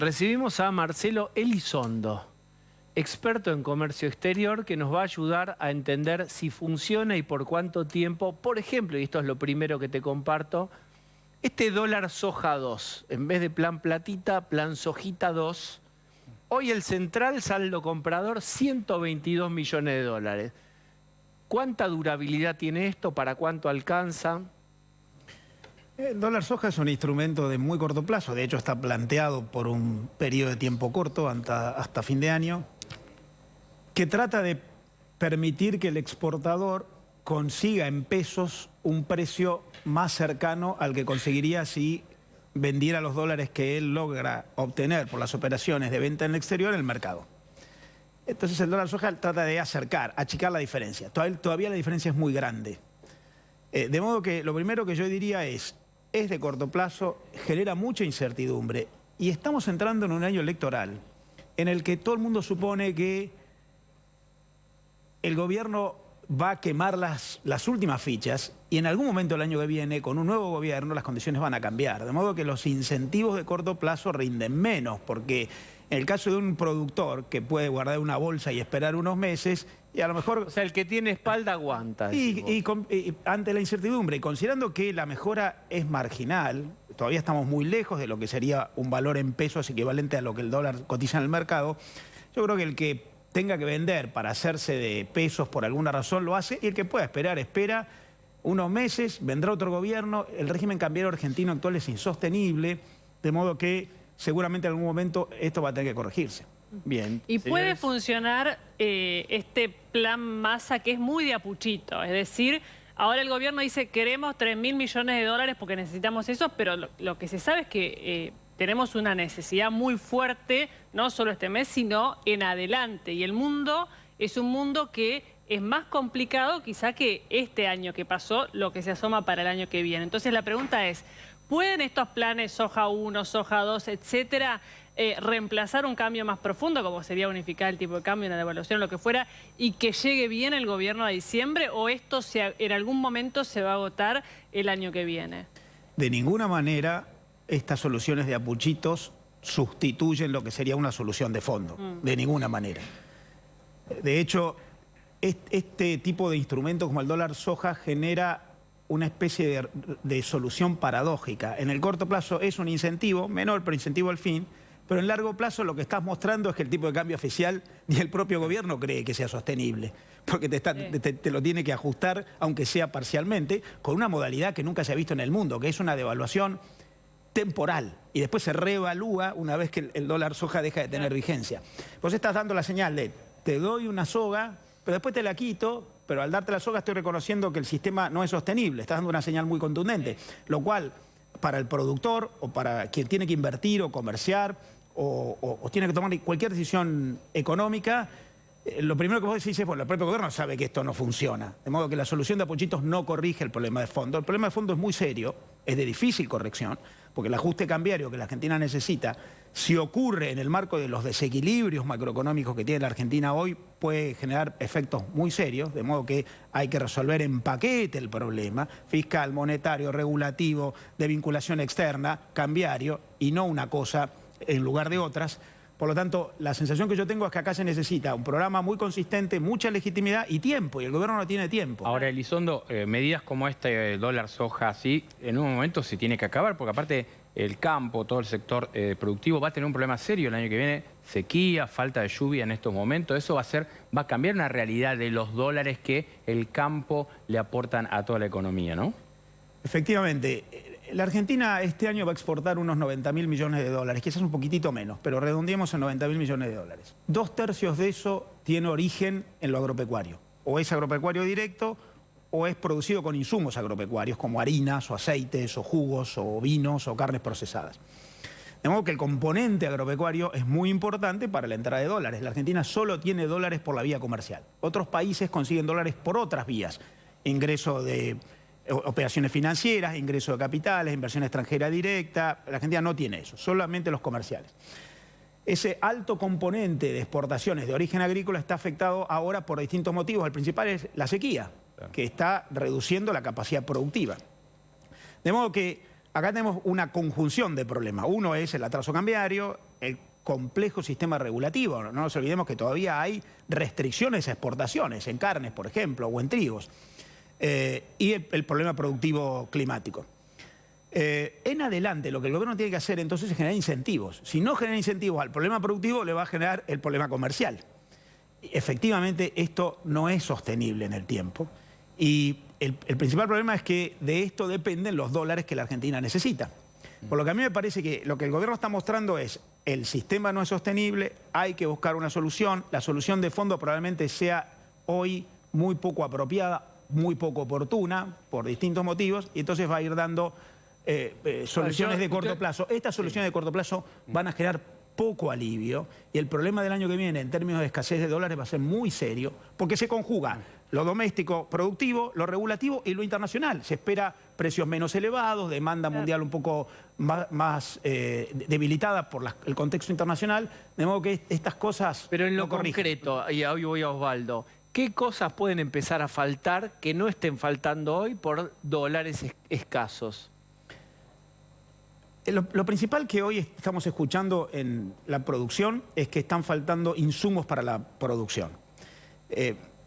Recibimos a Marcelo Elizondo, experto en comercio exterior, que nos va a ayudar a entender si funciona y por cuánto tiempo. Por ejemplo, y esto es lo primero que te comparto, este dólar soja 2, en vez de plan platita, plan sojita 2, hoy el central saldo comprador 122 millones de dólares. ¿Cuánta durabilidad tiene esto? ¿Para cuánto alcanza? El dólar soja es un instrumento de muy corto plazo, de hecho está planteado por un periodo de tiempo corto, hasta fin de año, que trata de permitir que el exportador consiga en pesos un precio más cercano al que conseguiría si vendiera los dólares que él logra obtener por las operaciones de venta en el exterior en el mercado. Entonces el dólar soja trata de achicar la diferencia. Todavía la diferencia es muy grande. De modo que lo primero que yo diría es de corto plazo, genera mucha incertidumbre y estamos entrando en un año electoral en el que todo el mundo supone que el gobierno va a quemar las últimas fichas y en algún momento del año que viene, con un nuevo gobierno, las condiciones van a cambiar. De modo que los incentivos de corto plazo rinden menos, porque en el caso de un productor que puede guardar una bolsa y esperar unos meses, y a lo mejor... O sea, el que tiene espalda aguanta. Y ante la incertidumbre, y considerando que la mejora es marginal, todavía estamos muy lejos de lo que sería un valor en pesos equivalente a lo que el dólar cotiza en el mercado, yo creo que el que tenga que vender para hacerse de pesos por alguna razón lo hace, y el que pueda esperar, espera unos meses, vendrá otro gobierno, el régimen cambiario argentino actual es insostenible, de modo que seguramente en algún momento esto va a tener que corregirse. Bien. Y puede funcionar este plan Massa, que es muy de apuchito, es decir, ahora el gobierno dice queremos 3.000 millones de dólares porque necesitamos eso, pero lo que se sabe es que tenemos una necesidad muy fuerte, no solo este mes, sino en adelante. Y el mundo es un mundo que es más complicado quizá que este año que pasó, lo que se asoma para el año que viene. Entonces la pregunta es, ¿pueden estos planes soja 1, soja 2, etcétera, reemplazar un cambio más profundo, como sería unificar el tipo de cambio, una devaluación, lo que fuera, y que llegue bien el gobierno a diciembre, o esto en algún momento se va a agotar el año que viene? De ninguna manera estas soluciones de apuchitos sustituyen lo que sería una solución de fondo, de ninguna manera. De hecho, este tipo de instrumentos como el dólar soja genera una especie de solución paradójica. En el corto plazo es un incentivo, menor, pero incentivo al fin, pero en largo plazo lo que estás mostrando es que el tipo de cambio oficial ni el propio gobierno cree que sea sostenible, porque te lo tiene que ajustar, aunque sea parcialmente, con una modalidad que nunca se ha visto en el mundo, que es una devaluación temporal, y después se reevalúa una vez que el dólar soja deja de tener vigencia. Vos estás dando la señal de, te doy una soga, pero después te la quito, pero al darte la soga estoy reconociendo que el sistema no es sostenible, estás dando una señal muy contundente, lo cual para el productor o para quien tiene que invertir o comerciar o tiene que tomar cualquier decisión económica, lo primero que vos decís es, bueno, el propio gobierno sabe que esto no funciona, de modo que la solución de apoyitos no corrige el problema de fondo. El problema de fondo es muy serio, es de difícil corrección, porque el ajuste cambiario que la Argentina necesita, si ocurre en el marco de los desequilibrios macroeconómicos que tiene la Argentina hoy, puede generar efectos muy serios, de modo que hay que resolver en paquete el problema fiscal, monetario, regulativo, de vinculación externa, cambiario, y no una cosa en lugar de otras. Por lo tanto, la sensación que yo tengo es que acá se necesita un programa muy consistente, mucha legitimidad y tiempo, y el gobierno no tiene tiempo. Ahora, Elizondo, medidas como este dólar soja, así, en un momento se tiene que acabar, porque aparte el campo, todo el sector productivo va a tener un problema serio el año que viene, sequía, falta de lluvia en estos momentos. Eso va a cambiar una realidad de los dólares que el campo le aportan a toda la economía, ¿no? Efectivamente. La Argentina este año va a exportar unos 90.000 millones de dólares, quizás un poquitito menos, pero redondeemos en 90.000 millones de dólares. 2/3 de eso tiene origen en lo agropecuario. O es agropecuario directo o es producido con insumos agropecuarios como harinas o aceites o jugos o vinos o carnes procesadas. De modo que el componente agropecuario es muy importante para la entrada de dólares. La Argentina solo tiene dólares por la vía comercial. Otros países consiguen dólares por otras vías. Ingreso de operaciones financieras, ingreso de capitales, inversión extranjera directa. La Argentina no tiene eso, solamente los comerciales. Ese alto componente de exportaciones de origen agrícola está afectado ahora por distintos motivos. El principal es la sequía, que está reduciendo la capacidad productiva. De modo que acá tenemos una conjunción de problemas. Uno es el atraso cambiario, el complejo sistema regulativo. No nos olvidemos que todavía hay restricciones a exportaciones, en carnes, por ejemplo, o en trigos. Y el problema productivo climático. En adelante, lo que el gobierno tiene que hacer entonces es generar incentivos. Si no genera incentivos al problema productivo, le va a generar el problema comercial. Efectivamente, esto no es sostenible en el tiempo. Y el principal problema es que de esto dependen los dólares que la Argentina necesita. Por lo que a mí me parece que lo que el gobierno está mostrando es el sistema no es sostenible, hay que buscar una solución. La solución de fondo probablemente sea hoy muy poco apropiada, muy poco oportuna, por distintos motivos, y entonces va a ir dando soluciones de corto plazo. Estas soluciones de corto plazo van a generar poco alivio, y el problema del año que viene en términos de escasez de dólares va a ser muy serio, porque se conjuga lo doméstico productivo, lo regulativo y lo internacional. Se espera precios menos elevados, demanda mundial un poco más debilitada por el contexto internacional, de modo que estas cosas... Pero en lo concreto, y hoy voy a Osvaldo, ¿qué cosas pueden empezar a faltar que no estén faltando hoy por dólares escasos? Lo principal que hoy estamos escuchando en la producción es que están faltando insumos para la producción.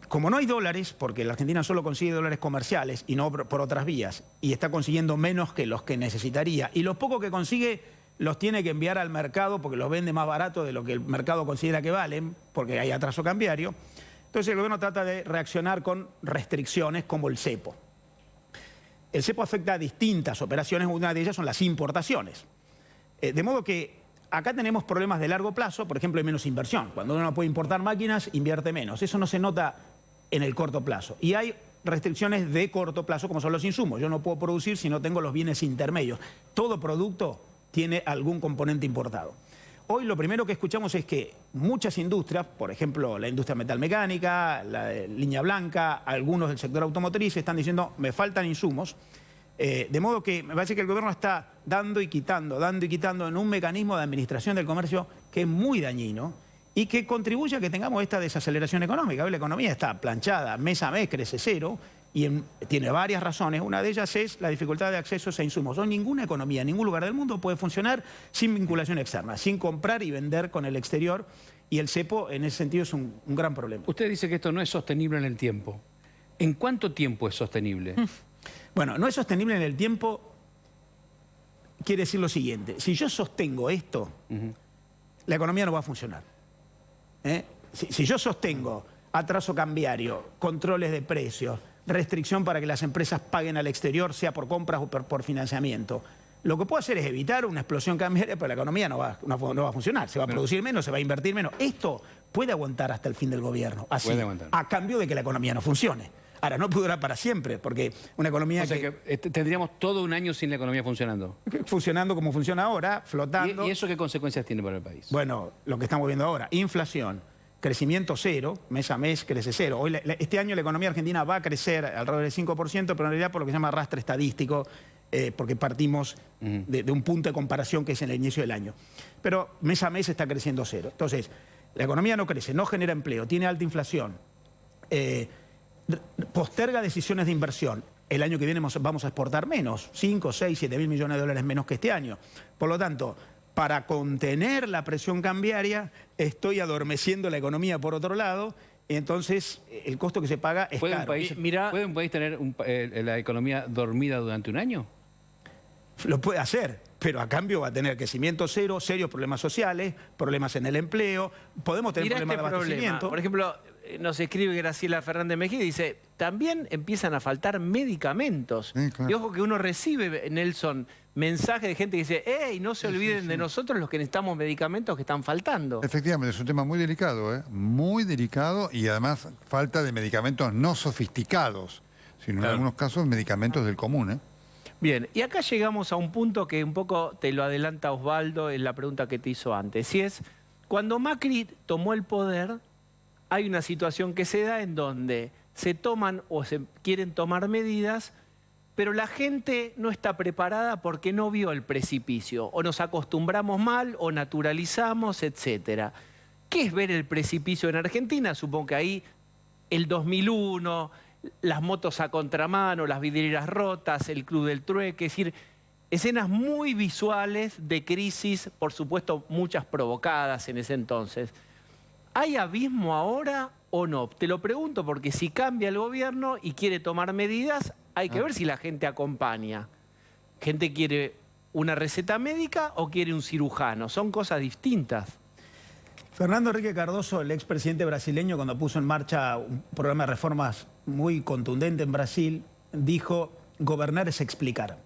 Como no hay dólares, porque la Argentina solo consigue dólares comerciales y no por otras vías, y está consiguiendo menos que los que necesitaría, y los pocos que consigue los tiene que enviar al mercado porque los vende más barato de lo que el mercado considera que valen, porque hay atraso cambiario. Entonces el gobierno trata de reaccionar con restricciones como el cepo. El cepo afecta a distintas operaciones, una de ellas son las importaciones. De modo que acá tenemos problemas de largo plazo, por ejemplo, hay menos inversión. Cuando uno no puede importar máquinas, invierte menos. Eso no se nota en el corto plazo. Y hay restricciones de corto plazo, como son los insumos. Yo no puedo producir si no tengo los bienes intermedios. Todo producto tiene algún componente importado. Hoy lo primero que escuchamos es que muchas industrias, por ejemplo, la industria metalmecánica, la línea blanca, algunos del sector automotriz, están diciendo, me faltan insumos. De modo que me parece que el gobierno está dando y quitando en un mecanismo de administración del comercio que es muy dañino y que contribuye a que tengamos esta desaceleración económica. Hoy la economía está planchada, mes a mes crece cero y tiene varias razones. Una de ellas es la dificultad de acceso a insumos. Hoy ninguna economía en ningún lugar del mundo puede funcionar sin vinculación externa, sin comprar y vender con el exterior, y el cepo en ese sentido es un gran problema. Usted dice que esto no es sostenible en el tiempo. ¿En cuánto tiempo es sostenible? Bueno, no es sostenible en el tiempo, quiere decir lo siguiente. Si yo sostengo esto, la economía no va a funcionar. Si yo sostengo atraso cambiario, controles de precios, restricción para que las empresas paguen al exterior, sea por compras o por financiamiento, lo que puedo hacer es evitar una explosión cambiaria, pero la economía no va a funcionar. Se va a producir menos, se va a invertir menos. Esto puede aguantar hasta el fin del gobierno, así, a cambio de que la economía no funcione. Ahora, no puede durar para siempre, porque una economía o sea que tendríamos todo un año sin la economía funcionando. Funcionando como funciona ahora, flotando. ¿Y eso qué consecuencias tiene para el país? Bueno, lo que estamos viendo ahora, inflación, crecimiento cero, mes a mes crece cero. Hoy, este año la economía argentina va a crecer alrededor del 5%, pero en realidad por lo que se llama arrastre estadístico, porque partimos de un punto de comparación que es en el inicio del año. Pero mes a mes está creciendo cero. Entonces, la economía no crece, no genera empleo, tiene alta inflación, posterga decisiones de inversión. El año que viene vamos a exportar menos, 5, 6, 7 mil millones de dólares menos que este año. Por lo tanto, para contener la presión cambiaria, estoy adormeciendo la economía por otro lado, y entonces el costo que se paga es caro. ¿Puede un país tener la economía dormida durante un año? Lo puede hacer, pero a cambio va a tener crecimiento cero, serios problemas sociales, problemas en el empleo, podemos tener problemas de abastecimiento. Por ejemplo, nos escribe Graciela Fernández Mejía y dice, también empiezan a faltar medicamentos. Claro. Y ojo que uno recibe, Nelson, mensajes de gente que dice, ¡ey, no se olviden de nosotros los que necesitamos medicamentos que están faltando! Efectivamente, es un tema muy delicado, muy delicado, y además falta de medicamentos no sofisticados, sino en algunos casos medicamentos del común, Bien, y acá llegamos a un punto que un poco te lo adelanta Osvaldo en la pregunta que te hizo antes. Y es, cuando Macri tomó el poder, hay una situación que se da en donde se toman o se quieren tomar medidas, pero la gente no está preparada porque no vio el precipicio. O nos acostumbramos mal, o naturalizamos, etc. ¿Qué es ver el precipicio en Argentina? Supongo que ahí el 2001... las motos a contramano, las vidrieras rotas, el club del trueque, es decir, escenas muy visuales de crisis, por supuesto muchas provocadas en ese entonces. ¿Hay abismo ahora o no? Te lo pregunto porque si cambia el gobierno y quiere tomar medidas, hay que ver si la gente acompaña. ¿Gente quiere una receta médica o quiere un cirujano? Son cosas distintas. Fernando Henrique Cardoso, el expresidente brasileño, cuando puso en marcha un programa de reformas muy contundente en Brasil, dijo: gobernar es explicar.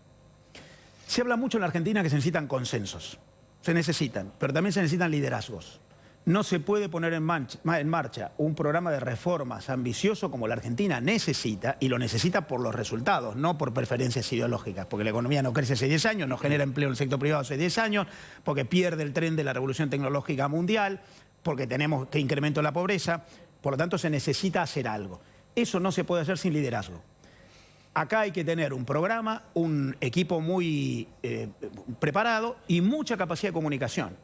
Se habla mucho en la Argentina que se necesitan consensos. Se necesitan, pero también se necesitan liderazgos. No se puede poner en marcha un programa de reformas ambicioso como la Argentina necesita, y lo necesita por los resultados, no por preferencias ideológicas, porque la economía no crece hace 10 años, no genera empleo en el sector privado hace 10 años, porque pierde el tren de la revolución tecnológica mundial, porque tenemos que incremento de la pobreza. Por lo tanto, se necesita hacer algo. Eso no se puede hacer sin liderazgo. Acá hay que tener un programa, un equipo muy preparado y mucha capacidad de comunicación.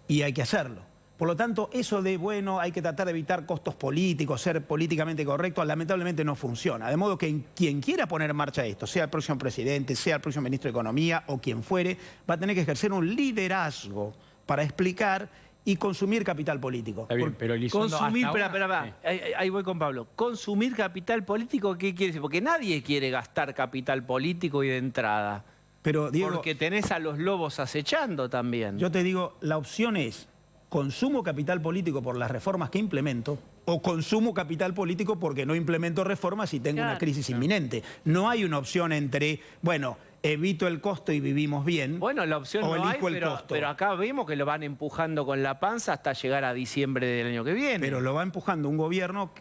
Y hay que hacerlo. Por lo tanto, eso de, bueno, hay que tratar de evitar costos políticos, ser políticamente correcto, lamentablemente no funciona. De modo que quien quiera poner en marcha esto, sea el próximo presidente, sea el próximo ministro de Economía o quien fuere, va a tener que ejercer un liderazgo para explicar y consumir capital político. Está bien, pero Elizondo, Consumir, hasta espera, ahora- ahí voy con Pablo. Consumir capital político, ¿qué quiere decir? Porque nadie quiere gastar capital político y de entrada. Pero, Diego, Porque tenés a los lobos acechando también. yo te digo, la opción es consumo capital político por las reformas que implemento o consumo capital político porque no implemento reformas y tengo una crisis inminente. No hay una opción entre, bueno, evito el costo y vivimos bien. Bueno, la opción o no hay, elijo el costo. pero acá vemos que lo van empujando con la panza hasta llegar a diciembre del año que viene. Pero lo va empujando un gobierno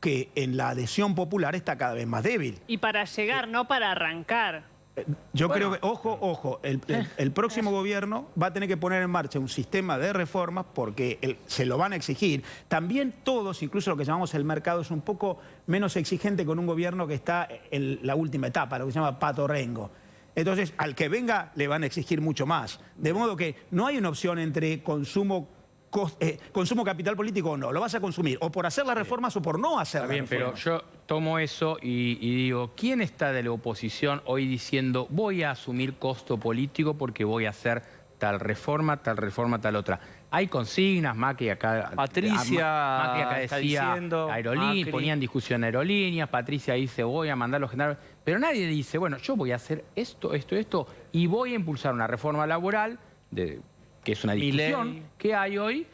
que en la adhesión popular está cada vez más débil. Y para llegar, no para arrancar. Yo creo que, ojo, el próximo gobierno va a tener que poner en marcha un sistema de reformas porque se lo van a exigir. También todos, incluso lo que llamamos el mercado, es un poco menos exigente con un gobierno que está en la última etapa, lo que se llama pato rengo. Entonces, al que venga le van a exigir mucho más. De modo que no hay una opción entre consumo capital político o no. Lo vas a consumir o por hacer las reformas o por no hacer Está las bien, pero reformas. yo tomo eso y digo, ¿quién está de la oposición hoy diciendo voy a asumir costo político porque voy a hacer tal reforma, tal otra? Hay consignas, Macri acá... Patricia Macri acá está decía diciendo, aerolíneas, Macri. ponían discusión aerolíneas, Patricia dice voy a mandar los generales... Pero nadie dice, bueno, yo voy a hacer esto, y voy a impulsar una reforma laboral que es una discusión Milei. que hay hoy,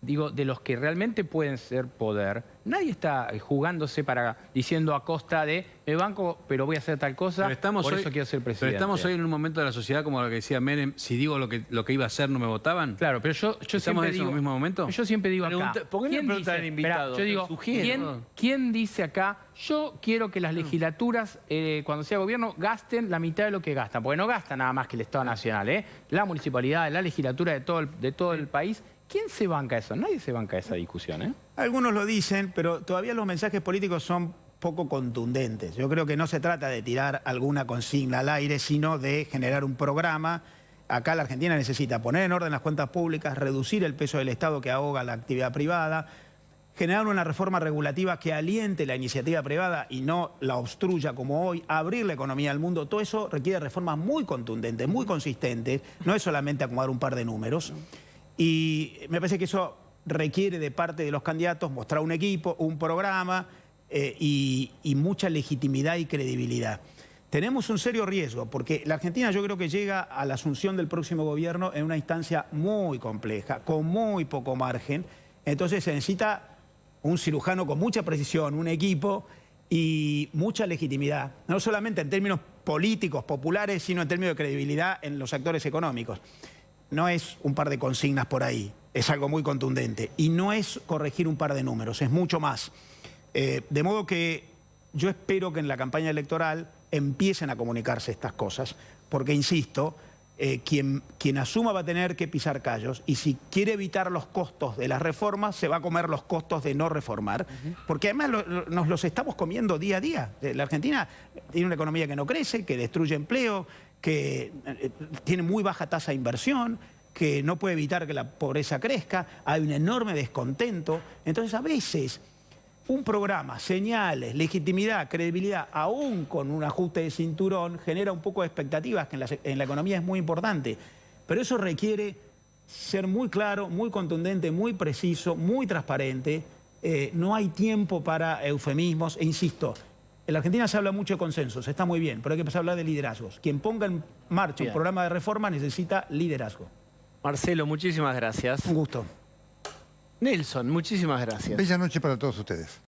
digo, de los que realmente pueden ser poder. Nadie está jugándose diciendo a costa de me banco, pero voy a hacer tal cosa, por eso quiero ser presidente. Pero estamos hoy en un momento de la sociedad como lo que decía Menem, si digo lo que iba a hacer no me votaban. Claro, pero yo ¿Estamos siempre en ese digo... mismo momento? Yo siempre digo acá... ¿Por qué no ¿quién preguntan al dice- invitado? Esperá, yo digo, Sugiero. ¿quién dice acá, yo quiero que las legislaturas, cuando sea gobierno, gasten la mitad de lo que gastan? Porque no gastan nada más que el Estado Nacional, ¿eh? La municipalidad, la legislatura de todo el país. ¿Quién se banca eso? Nadie se banca esa discusión, ¿eh? Algunos lo dicen, pero todavía los mensajes políticos son poco contundentes. Yo creo que no se trata de tirar alguna consigna al aire, sino de generar un programa. Acá la Argentina necesita poner en orden las cuentas públicas, reducir el peso del Estado que ahoga la actividad privada, generar una reforma regulativa que aliente la iniciativa privada y no la obstruya como hoy, abrir la economía al mundo. Todo eso requiere reformas muy contundentes, muy consistentes. No es solamente acomodar un par de números. Y me parece que eso requiere de parte de los candidatos mostrar un equipo, un programa y mucha legitimidad y credibilidad. Tenemos un serio riesgo porque la Argentina yo creo que llega a la asunción del próximo gobierno en una instancia muy compleja, con muy poco margen. Entonces se necesita un cirujano con mucha precisión, un equipo y mucha legitimidad, no solamente en términos políticos, populares, sino en términos de credibilidad en los actores económicos. No es un par de consignas por ahí, es algo muy contundente. Y no es corregir un par de números, es mucho más. De modo que yo espero que en la campaña electoral empiecen a comunicarse estas cosas, porque, insisto, quien asuma va a tener que pisar callos y si quiere evitar los costos de las reformas, se va a comer los costos de no reformar, porque además nos los estamos comiendo día a día. La Argentina tiene una economía que no crece, que destruye empleo, que tiene muy baja tasa de inversión, que no puede evitar que la pobreza crezca, hay un enorme descontento. Entonces, a veces, un programa, señales, legitimidad, credibilidad, aún con un ajuste de cinturón, genera un poco de expectativas, que en la economía es muy importante. Pero eso requiere ser muy claro, muy contundente, muy preciso, muy transparente. No hay tiempo para eufemismos. E insisto, en la Argentina se habla mucho de consensos, está muy bien, pero hay que empezar a hablar de liderazgos. Quien ponga en marcha un programa de reforma necesita liderazgo. Marcelo, muchísimas gracias. Un gusto. Nelson, muchísimas gracias. Bella noche para todos ustedes.